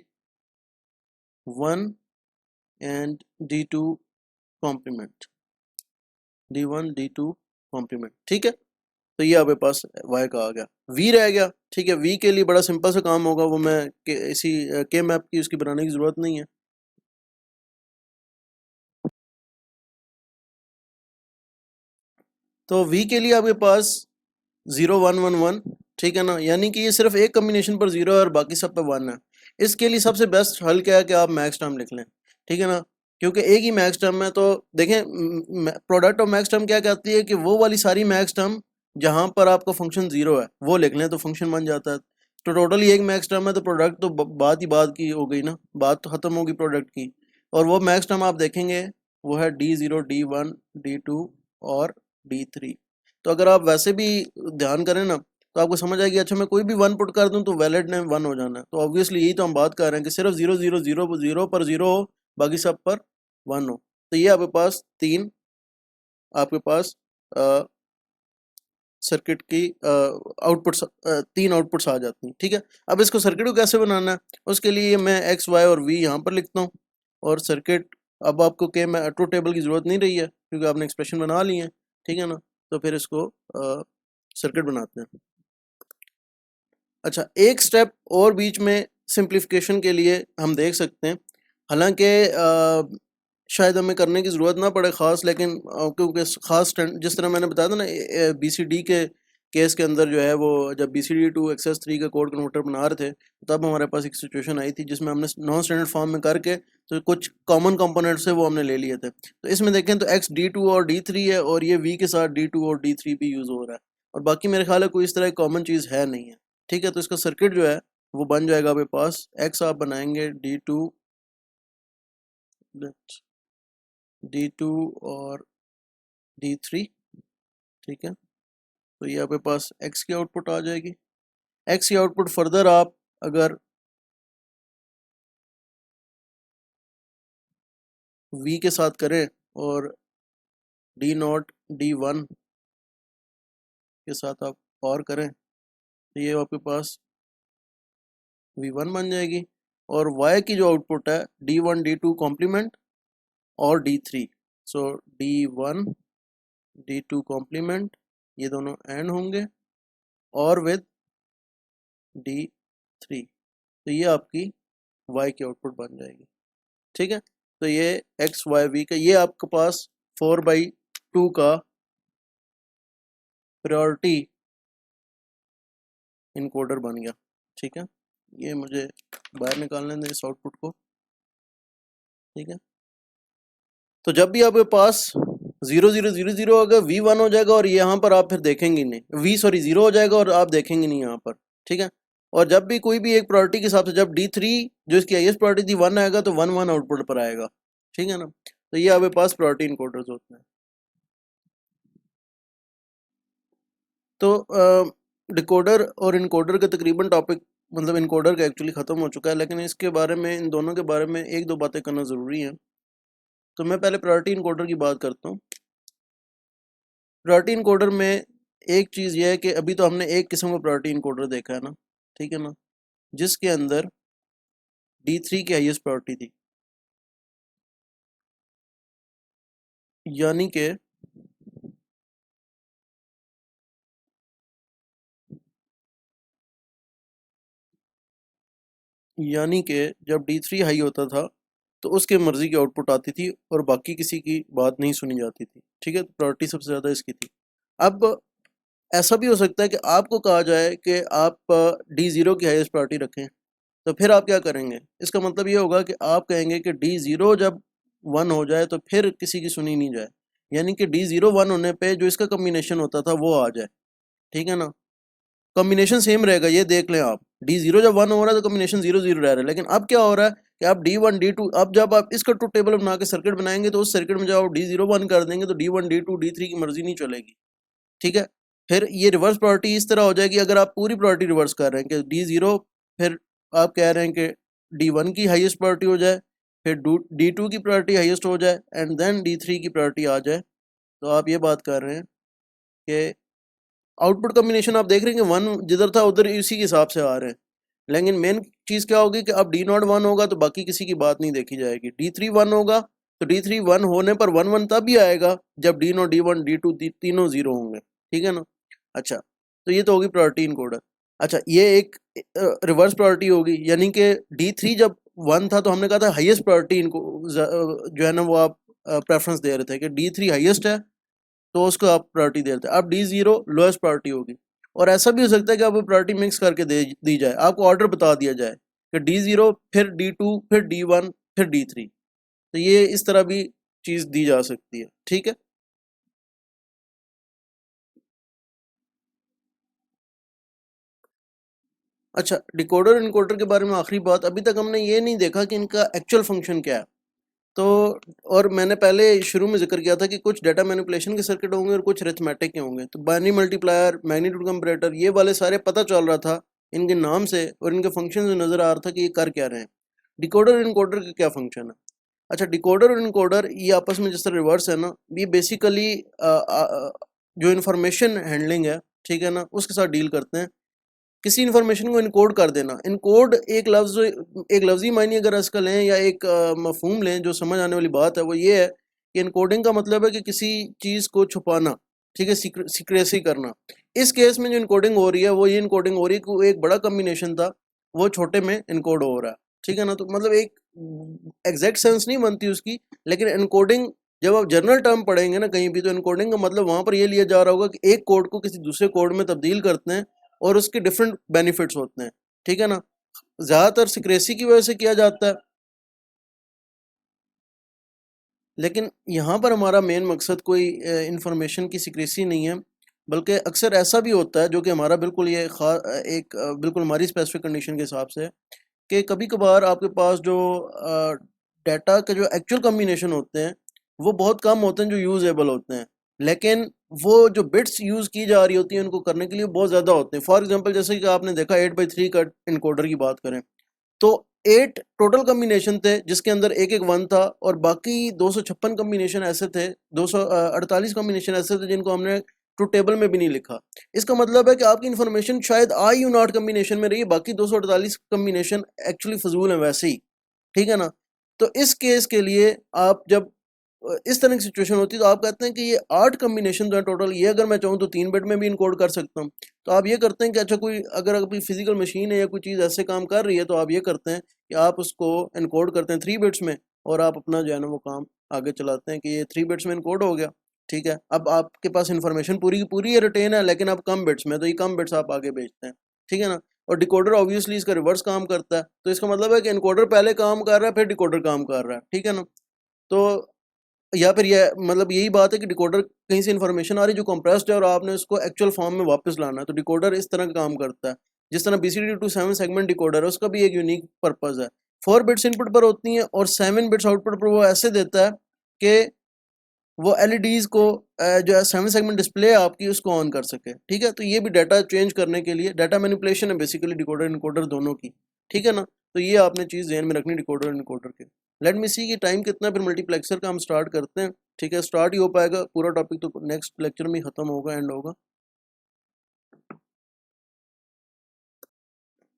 and D2 complement, D1 D2 complement, ठीक है। तो ये आपके पास y का आ गया। v रह गया, ठीक है। v के लिए बड़ा सिंपल सा काम होगा, वो मैं इसी के मैप की उसकी बनाने की ज़रूरत नहीं है। तो v के लिए आपके पास 0 1 1 1, ठीक है ना, यानी कि ये सिर्फ एक कम्बिनेशन पर 0 है और बाकी सब पे 1 है। इसके लिए सबसे बेस्ट हल क्या है कि आप मैक्स टर्म लिख लें, ठीक है ना, क्योंकि एक ही मैक्स टर्म है। तो देखें, प्रोडक्ट ऑफ मैक्स टर्म क्या कहती है कि वो वाली सारी मैक्स टर्म जहाँ पर आपका फंक्शन 0 है वो लिख लें तो फंक्शन बन जाता है। तो टोटली एक मैक्स टर्म है तो प्रोडक्ट तो बात ही बात की हो गई ना, बात तो ख़त्म होगी प्रोडक्ट की। और वो मैक्स टर्म आप देखेंगे वो है D0 D1 D2 और D3। तो अगर आप वैसे भी ध्यान करें ना तो आपको समझ आएगी, अच्छा मैं कोई भी 1 पुट कर दूं तो वैलिड ने 1 हो जाना है। तो ऑब्वियसली यही तो हम बात कर रहे हैं कि सिर्फ 0 0 0 0 पर 0 हो, बाकी सब पर 1 हो। तो ये आपके पास आपके पास सर्किट की आउटपुट्स, 3 आउटपुट्स आ जाती हैं, ठीक है। अब इसको सर्किट को कैसे बनाना है, उसके लिए मैं एक्स वाई और वी यहाँ पर लिखता हूँ। और सर्किट, अब आपको के मैं ट्रूथ टेबल की ज़रूरत नहीं रही है क्योंकि आपने एक्सप्रेशन बना ली है, ठीक है ना। तो फिर इसको सर्किट बनाते हैं। अच्छा, एक स्टेप और बीच में सिंप्लीफिकेशन के लिए हम देख सकते हैं, हालांकि शायद हमें करने की ज़रूरत ना पड़े ख़ास, लेकिन क्योंकि ख़ास जिस तरह मैंने बताया था ना BCD के केस के अंदर जो है वो जब BCD टू XS3 का कोड कन्वर्टर बना रहे थे तब हमारे पास एक सिचुएशन आई थी जिसमें हमने नॉन स्टैंडर्ड फॉर्म में करके तो कुछ कॉमन कंपोनेंट्स से वो हमने ले लिए थे। तो इसमें देखें तो X D2 और D3 है और ये V के साथ D2 और D3 भी यूज़ हो रहा है, और बाकी मेरे ख्याल है कोई इस तरह की कॉमन चीज़ है नहीं है, ठीक है। तो इसका सर्किट जो है वो बन जाएगा आपके पास, X आप बनाएंगे D2 D2 और D3, ठीक है। तो ये आपके पास X की आउटपुट आ जाएगी। X की आउटपुट फर्दर आप अगर V के साथ करें और D0 D1 के साथ आप और करें तो ये आपके पास V1 बन जाएगी। और Y की जो आउटपुट है D1 D2 कॉम्प्लीमेंट और D3, सो D1 D2 कॉम्प्लीमेंट, ये दोनों एंड होंगे और विद D3, तो ये आपकी Y की आउटपुट बन जाएगी, ठीक है। तो ये X Y V का ये आपके पास 4/2 का प्रायोरिटी इनकोडर बन गया, ठीक है। ये मुझे बाहर निकालने दें इस आउटपुट को, ठीक है। तो जब भी आपके पास 0 0 0 0 होगा V1 हो जाएगा और यहाँ पर आप फिर देखेंगे नहीं, V 0 हो जाएगा और आप देखेंगे नहीं यहाँ पर, ठीक है। और जब भी कोई भी एक प्रायोरिटी के हिसाब से जब D3 जो इसकी हाईएस्ट प्रायोरिटी थी 1 आएगा तो 1 1 आउटपुट पर आएगा, ठीक है ना। तो ये आपके पास प्रायोरिटी इनकोडर्स होते हैं। तो डिकोडर और इनकोडर का तकरीबन टॉपिक, मतलब इनकोडर का एक्चुअली ख़त्म हो चुका है, लेकिन इसके बारे में, इन दोनों के बारे में एक दो बातें करना ज़रूरी है। तो मैं पहले प्रायोरिटी इनकोडर की बात करता हूँ। प्रायोरिटी इनकोडर में एक चीज़ यह है कि अभी तो हमने एक किस्म का प्रायोरिटी इनकोडर देखा है ना, ठीक है ना, जिसके अंदर D3 की हाईएस्ट प्रायोरिटी थी, यानी कि जब D3 हाई होता था तो उसके मर्ज़ी की आउटपुट आती थी और बाकी किसी की बात नहीं सुनी जाती थी, ठीक है। तो प्रायोरिटी सबसे ज़्यादा इसकी थी। अब ऐसा भी हो सकता है कि आपको कहा जाए कि आप D0 की हाईएस्ट प्रायोरिटी रखें, तो फिर आप क्या करेंगे, इसका मतलब ये होगा कि आप कहेंगे कि D0 जब 1 हो जाए तो फिर किसी की सुनी नहीं जाए, यानी कि D0 1 होने पे जो इसका कम्बिनेशन होता था वो आ जाए, ठीक है ना। कॉम्बिनेशन सेम रहेगा, ये देख लें आप, D0 जब 1 हो रहा है तो कॉम्बिनेशन 0 0 रह रहा है, लेकिन अब क्या हो रहा है कि आप D1 D2, अब जब आप इसका ट्रूथ टेबल बना के सर्किट बनाएंगे तो उस सर्किट में जब आप D0 1 कर देंगे तो D1 D2 D3 की मर्जी नहीं चलेगी, ठीक है। फिर ये रिवर्स प्रायोरिटी इस तरह हो जाएगी, अगर आप पूरी प्रायोरिटी रिवर्स कर रहे हैं कि D0, फिर आप कह रहे हैं कि D1 की हाईएस्ट प्रायोरिटी हो जाए, फिर D2 की प्रायोरिटी हाईएस्ट हो जाए एंड देन D3 की प्रायोरिटी आ जाए, तो आप ये बात कर रहे हैं कि आउटपुट कम्बिनेशन आप देख रहे हैं कि 1 जिधर था उधर इसी के हिसाब से आ रहे हैं, लेकिन मेन चीज़ क्या होगी कि अब D0 1 होगा तो बाकी किसी की बात नहीं देखी जाएगी। D3 1 होगा तो D3 1 होने पर 1 1 तब भी आएगा जब D0 D1 D2 तीनों 0 होंगे, ठीक है ना। अच्छा, तो ये तो होगी प्रायोरिटी इनकोडर। अच्छा, ये एक रिवर्स प्रायोरिटी होगी, यानी कि D3 जब 1 था तो हमने कहा था हाईएस्ट प्रायोरिटी इनको जो है ना वो आप प्रेफरेंस दे रहे थे कि D3 हाईएस्ट है तो उसको आप प्रायोरिटी दे रहे थे। अब D0 लोएस्ट प्रायोरिटी होगी, और ऐसा भी हो सकता है कि आपको प्रायोरिटी मिक्स करके दे दी जाए, आपको ऑर्डर बता दिया जाए कि D0 फिर D2 फिर D1 फिर D3। तो ये इस तरह भी चीज़ दी जा सकती है, ठीक है। अच्छा, डिकोडर और इनकोडर के बारे में आखिरी बात, अभी तक हमने ये नहीं देखा कि इनका एक्चुअल फंक्शन क्या है। तो और मैंने पहले शुरू में जिक्र किया था कि कुछ डाटा मैनिपुलेशन के सर्किट होंगे और कुछ अरिथमेटिक के होंगे। तो बाइनरी मल्टीप्लायर, मैग्नीट्यूड कंपैरेटर, ये वाले सारे पता चल रहा था इनके नाम से और इनके फंक्शन से नज़र आ रहा था कि ये कर क्या रहे हैं। डिकोडर और इनकोडर का क्या फंक्शन है? अच्छा, डिकोडर और इनकोडर ये आपस में जिस तरह रिवर्स है ना, ये बेसिकली जो इन्फॉर्मेशन हैंडलिंग है, ठीक है ना, उसके साथ डील करते हैं। किसी इन्फॉर्मेशन को इनकोड कर देना, इनकोड एक लफ्जी मायने अगर इसका लें या एक मफहूम लें जो समझ आने वाली बात है, वो ये है कि इनकोडिंग का मतलब है कि किसी चीज़ को छुपाना, ठीक है, सीक्रेसी करना। इस केस में जो इनकोडिंग हो रही है वो ये इनकोडिंग हो रही है कि एक बड़ा कम्बिनेशन था वो छोटे में इनकोड हो रहा है, ठीक है ना। तो मतलब एक एग्जैक्ट सेंस नहीं बनती उसकी, लेकिन इनकोडिंग जब आप जनरल टर्म पढ़ेंगे ना कहीं भी, तो इनकोडिंग का मतलब वहाँ पर ये लिया जा रहा होगा कि एक कोड को किसी दूसरे कोड में तब्दील करते हैं और उसके डिफरेंट बेनिफिट्स होते हैं, ठीक है ना। ज़्यादातर सिक्रेसी की वजह से किया जाता है, लेकिन यहाँ पर हमारा मेन मकसद कोई इंफॉर्मेशन की सिक्रेसी नहीं है, बल्कि अक्सर ऐसा भी होता है जो कि हमारा बिल्कुल बिल्कुल हमारी स्पेसिफिक कंडीशन के हिसाब से, कि कभी कभार आपके पास जो डाटा के जो एक्चुअल कम्बिनेशन होते हैं वो बहुत कम होते हैं जो यूजेबल होते हैं, लेकिन वो जो बिट्स यूज़ की जा रही होती हैं उनको करने के लिए बहुत ज़्यादा होते हैं। फॉर एग्जांपल जैसे कि आपने देखा 8/3 का इनकोडर की बात करें तो 8 टोटल कम्बिनेशन थे जिसके अंदर एक एक वन था, और बाकी 256 कम्बिनेशन ऐसे थे, 248 कम्बिनेशन ऐसे थे जिनको हमने ट्रुथ टेबल में भी नहीं लिखा। इसका मतलब है कि आपकी इन्फॉर्मेशन शायद आई यू नॉट कम्बिनेशन में रही है, बाकी 248 कम्बिनेशन एक्चुअली फजूल है वैसे ही, ठीक है ना। तो इस केस के लिए आप जब इस तरह की सिचुएशन होती है तो आप कहते हैं कि ये 8 कम्बिनेशन जो है टोटल, ये अगर मैं चाहूँ तो 3 बिट में भी इनकोड कर सकता हूँ। तो आप ये करते हैं कि अच्छा कोई अगर कोई फिजिकल मशीन है या कोई चीज़ ऐसे काम कर रही है तो आप ये करते हैं कि आप उसको इनकोड करते हैं 3 बिट्स में, और आप अपना जो है ना वो काम आगे चलाते हैं कि ये 3 बिट्स में इनकोड हो गया, ठीक है। अब आपके पास इन्फॉर्मेशन पूरी की पूरी है रिटेन है, लेकिन अब कम बिट्स में, तो ये कम बिट्स आप आगे भेजते हैं, ठीक है ना। और डिकोडर ऑब्वियसली इसका रिवर्स काम करता है, तो इसका मतलब है कि इनकोडर पहले काम कर रहा है फिर डिकोडर काम कर रहा है, ठीक है ना। तो या फिर ये मतलब यही बात है कि डिकोडर कहीं से इन्फॉर्मेशन आ रही है जो कंप्रेस्ड है और आपने उसको एक्चुअल फॉर्म में वापस लाना है, तो डिकोडर इस तरह का काम करता है। जिस तरह BCD टू 7 सेगमेंट डिकोडर है उसका भी एक यूनिक पर्पस है। 4 बिट्स इनपुट पर होती हैं और 7 बिट्स आउटपुट पर वो ऐसे देता है कि वो LEDs को जो है 7 सेगमेंट डिस्प्ले आपकी उसको ऑन कर सके, ठीक है। तो ये भी डाटा चेंज करने के लिए डाटा मैनिपुलेशन है बेसिकली डिकोडर इनकोडर दोनों की, ठीक है ना। तो ये आपने चीज़ ध्यान में रखनी डिकोडर इनकोडर के। लेट मी सी कि टाइम कितना, फिर मल्टीप्लेक्सर का हम स्टार्ट करते हैं, ठीक है। स्टार्ट ही हो पाएगा पूरा टॉपिक तो नेक्स्ट लेक्चर में ही खत्म होगा, एंड होगा।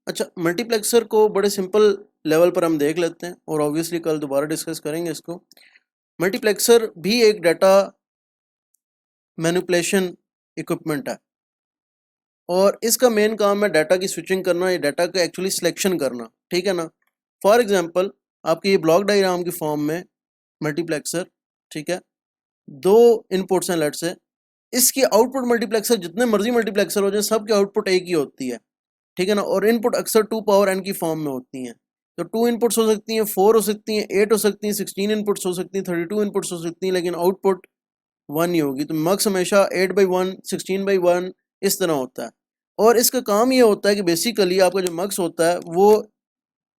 अच्छा, मल्टीप्लेक्सर को बड़े सिंपल लेवल पर हम देख लेते हैं और ऑब्वियसली कल दोबारा डिस्कस करेंगे इसको। मल्टीप्लेक्सर भी एक डाटा मैनिपुलेशन इक्विपमेंट है, और इसका मेन काम है डाटा की स्विचिंग करना या डाटा का एक्चुअली सिलेक्शन करना, ठीक है ना। फॉर एग्जांपल आपके ये ब्लॉक डायग्राम की फॉर्म में मल्टीप्लेक्सर, ठीक है, दो इनपुट्स हैं लेट से, इसकी आउटपुट मल्टीप्लेक्सर जितने मर्जी मल्टीप्लेक्सर हो जाए सबकी आउटपुट एक ही होती है, ठीक है ना। और इनपुट अक्सर 2 पावर n की फॉर्म में होती हैं, तो 2 इनपुट्स हो सकती हैं, 4 हो सकती हैं, 8 हो सकती हैं, 16 इनपुट्स हो सकती हैं, 32 इनपुट्स हो सकती हैं, लेकिन आउटपुट 1 ही होगी। तो मक्स हमेशा 8/1, 16/1 इस तरह होता है। और इसका काम ये होता है कि बेसिकली आपका जो मक्स होता है वो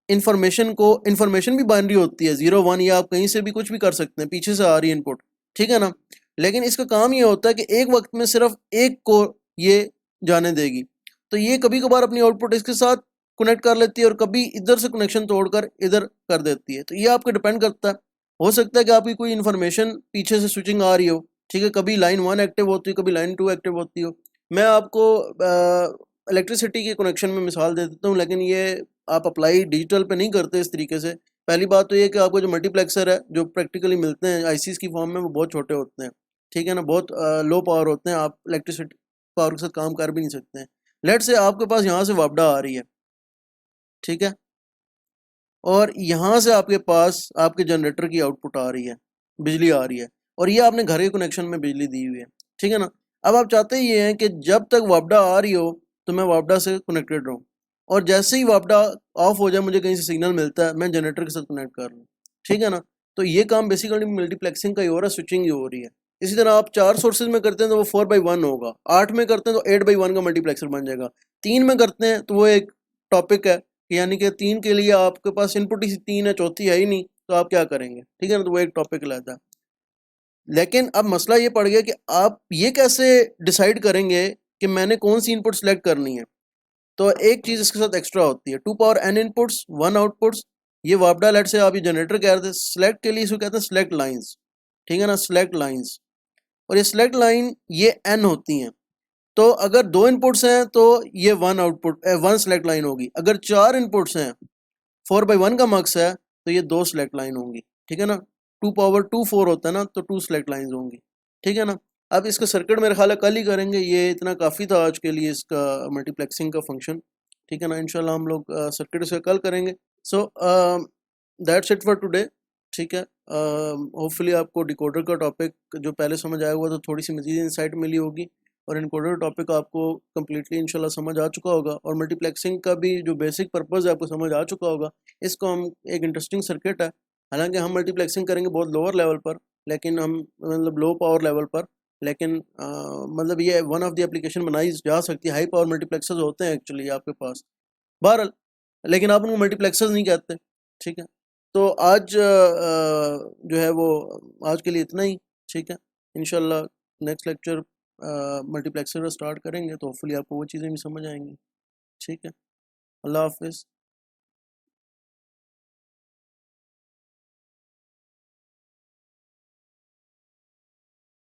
इंफॉर्मेशन भी बाइनरी होती है, 0 1, या आप कहीं से भी कुछ भी कर सकते हैं, पीछे से आ रही है इनपुट, ठीक है ना। लेकिन इसका काम ये होता है कि एक वक्त में सिर्फ एक को ये जाने देगी, तो ये कभी कभार अपनी आउटपुट इसके साथ कनेक्ट कर लेती है और कभी इधर से कनेक्शन तोड़कर इधर कर देती है। तो ये आपके डिपेंड करता है। हो सकता है कि आपकी कोई इन्फॉर्मेशन पीछे से स्विचिंग आ रही हो, ठीक है, कभी लाइन 1 एक्टिव होती है, कभी लाइन 2 एक्टिव होती हो। मैं आपको इलेक्ट्रिसिटी के कनेक्शन में मिसाल दे देता हूँ, लेकिन ये आप अप्लाई डिजिटल पे नहीं करते इस तरीके से। पहली बात तो ये कि आपको जो मल्टीप्लेक्सर है जो प्रैक्टिकली मिलते हैं आईसीस की फॉर्म में, वो बहुत छोटे होते हैं, ठीक है ना, बहुत लो पावर होते हैं। आप इलेक्ट्रिसिटी पावर के साथ काम कर भी नहीं सकते हैं। लेट से आपके पास यहाँ से वापडा आ रही है, ठीक है, और यहाँ से आपके पास आपके जनरेटर की आउटपुट आ रही है, बिजली आ रही है, और ये आपने घर के कनेक्शन में बिजली दी हुई है, ठीक है ना। अब आप चाहते ही ये हैं कि जब तक वापडा आ रही हो तो मैं वापडा से कनेक्टेड रहूँ, और जैसे ही वापडा ऑफ हो जाए, मुझे कहीं से सिग्नल मिलता है, मैं जनरेटर के साथ कनेक्ट कर लूँ, ठीक है ना। तो ये काम बेसिकली मल्टीप्लेक्सिंग का ही हो रहा है, स्विचिंग ही हो रही है। इसी तरह आप 4 सोर्सेज में करते हैं तो वो 4/1 होगा, 8 में करते हैं तो 8/1 का मल्टीप्लेक्सर बन जाएगा, 3 में करते हैं तो वो एक टॉपिक है, यानी कि 3 के लिए आपके पास इनपुट ही 3 है, चौथी है ही नहीं, तो आप क्या करेंगे, ठीक है ना। तो वो एक टॉपिक लाता है। लेकिन अब मसला ये पड़ गया कि आप ये कैसे डिसाइड करेंगे कि मैंने कौन सी इनपुट सेलेक्ट करनी है। तो एक चीज़ इसके साथ एक्स्ट्रा होती है, 2 पावर n इनपुट्स 1 आउटपुट्स। ये वापडा लेट से आप ये जनरेटर कह रहे थे, सेलेक्ट के लिए इसको कहते हैं सेलेक्ट लाइंस, ठीक है ना, सेलेक्ट लाइंस। और ये सेलेक्ट लाइन ये n होती हैं। तो अगर 2 इनपुट्स हैं तो ये 1 आउटपुट 1 सेलेक्ट लाइन होगी। अगर 4 इनपुट्स हैं, 4/1 का मक्स है, तो ये 2 सेलेक्ट लाइन होंगी, ठीक है ना। 2 पावर 2 4 होता है ना, तो 2 सेलेक्ट लाइंस होंगी, ठीक है ना। अब इसका सर्किट मेरे ख्याल है कल ही करेंगे, ये इतना काफ़ी था आज के लिए इसका मल्टीप्लेक्सिंग का फंक्शन, ठीक है ना। इंशाल्लाह हम लोग सर्किट इसका कल करेंगे। So that's it for today, ठीक है। होपफुली आपको डिकोडर का टॉपिक जो पहले समझ आया हुआ तो थोड़ी सी मज़ीद इंसाइट मिली होगी, और इनकोडर टॉपिक आपको कम्प्लीटली इंशाल्लाह समझ आ चुका होगा, और मल्टीप्लेक्सिंग का भी जो बेसिक पर्पज़ है आपको समझ आ चुका होगा। इसको हम एक इंटरेस्टिंग सर्किट है, हालांकि हम मल्टीप्लेक्सिंग करेंगे बहुत लोअर लेवल पर, लेकिन हम मतलब लो पावर लेवल पर, लेकिन मतलब ये वन ऑफ द एप्लीकेशन बनाई जा सकती है। हाई पावर मल्टीप्लेक्सर्स होते हैं एक्चुअली आपके पास, बहरहाल, लेकिन आप उनको मल्टीप्लेक्सर्स नहीं कहते, ठीक है। तो आज जो है वो आज के लिए इतना ही, ठीक है। इंशाल्लाह नेक्स्ट लेक्चर मल्टीप्लेक्सर स्टार्ट करेंगे तो होपफुली आपको वो चीज़ें भी समझ आएंगी, ठीक है। अल्लाह हाफिज़।